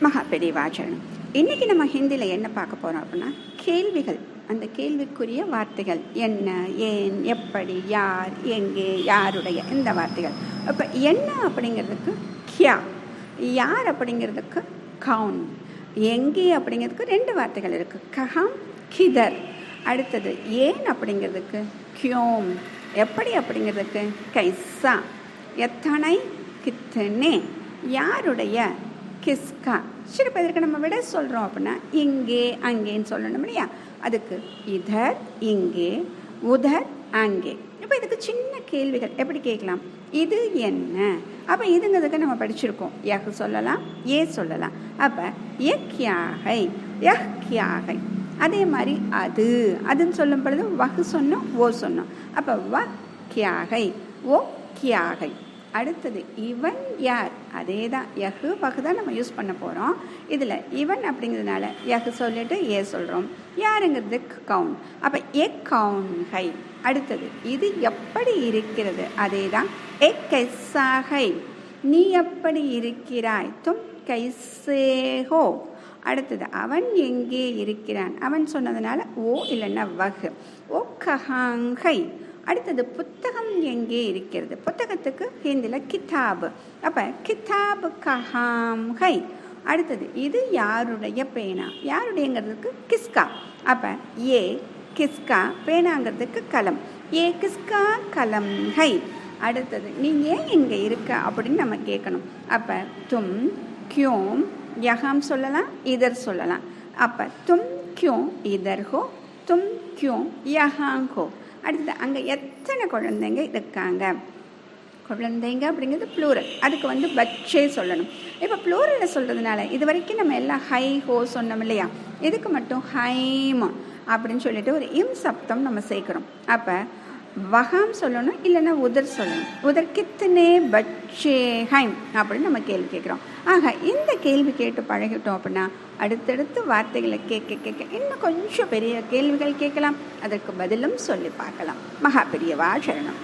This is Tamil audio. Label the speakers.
Speaker 1: மகா பெரியவாச்சரணம். இன்றைக்கி நம்ம ஹிந்தியில் என்ன பார்க்க போகிறோம் அப்படின்னா கேள்விகள். அந்த கேள்விக்குரிய வார்த்தைகள் என்ன, ஏன், எப்படி, யார், எங்கே, யாருடைய, இந்த வார்த்தைகள். இப்போ என்ன அப்படிங்கிறதுக்கு கியா, யார் அப்படிங்கிறதுக்கு கவுன், எங்கே அப்படிங்கிறதுக்கு 2 வார்த்தைகள் இருக்குது, கஹாம், கிதர். அடுத்தது ஏன் அப்படிங்கிறதுக்கு கியோம், எப்படி அப்படிங்கிறதுக்கு கைசா, எத்தனை, கித்தனே, யாருடைய கிஸ்கா. சரி, இப்போ இதற்கு நம்ம விட சொல்கிறோம் அப்படின்னா இங்கே அங்கேன்னு சொல்லணும் இல்லையா, அதுக்கு இதர் இங்கே, உதர் அங்கே. இப்போ இதுக்கு சின்ன கேள்விகள் எப்படி கேட்கலாம், இது என்ன, அப்போ இதுங்கிறதுக்கு நம்ம படிச்சிருக்கோம், யஹ் சொல்லலாம், ஏ சொல்லலாம். அப்போ யக்யாகை, யஹ் கியாகை. அதே மாதிரி அதுன்னு சொல்லும் பொழுது வஹ் சொன்னோம், ஓ சொன்னோம். அப்போ வ கியாகை, ஓ கியாகை. அடுத்தது இவன் யார், அதே தான் யஹு வஹு தான் நம்ம யூஸ் பண்ண போகிறோம். இதில் இவன் அப்படிங்கிறதுனால யஹு சொல்லிட்டு ஏ சொல்கிறோம், யாருங்கிறதுக்கு கவுன். அப்போ எ கவுன் ஹை. அடுத்தது இது எப்படி இருக்கிறது, அதே தான் எ கைசாகை, நீ எப்படி இருக்கிறாய், தும் கைசேஹோ. அடுத்தது அவன் எங்கே இருக்கிறான், அவன் சொன்னதுனால ஓ இல்லைன்னா வஹு, ஓ கஹாங்கை. அடுத்தது புத்தகம் எங்கே இருக்கிறது, புத்தகத்துக்கு ஹிந்தியில் கிதாபு. அப்போ கிதாபு கஹாம் ஹை. அடுத்தது இது யாருடைய பேனா, யாருடையங்கிறதுக்கு கிஸ்கா. அப்போ ஏ கிஸ்கா, பேனாங்கிறதுக்கு கலம், ஏ கிஸ்கா கலம் ஹை. அடுத்தது நீ ஏன் இங்கே இருக்க அப்படின்னு நம்ம கேட்கணும். அப்போ தும் கியோம், யஹாம் சொல்லலாம், இதர் சொல்லலாம். அப்போ தும் கியோம் இதர் ஹோ, தும் கியோம் யஹாங் ஹோ. அடுத்தது அங்கே எத்தனை குழந்தைங்க இருக்காங்க, குழந்தைங்க அப்படிங்கிறது ப்ளூரல், அதுக்கு பச்சே சொல்லணும். இப்போ ப்ளூரலில் சொல்கிறதுனால இது வரைக்கும் நம்ம எல்லாம் ஹை ஹோ சொன்னோம் இல்லையா, இதுக்கு மட்டும் ஹைம் அப்படின்னு சொல்லிட்டு ஒரு இம் சப்தம் நம்ம சேர்க்குறோம். அப்போ வஹாம் சொல்லணும், இல்லைன்னா உதர் சொல்லணும். உதர் கித்தனே பச்சே ஹைம் அப்படின்னு நம்ம கேள்வி கேட்குறோம். ஆக இந்த கேள்வி கேட்டு பழகிட்டோம் அப்படின்னா அடுத்தடுத்து வார்த்தைகளை கேட்க கேட்க இன்னும் கொஞ்சம் பெரிய கேள்விகள் கேட்கலாம், அதற்கு பதிலும் சொல்லி பார்க்கலாம். மகா பெரியவா சரணம்.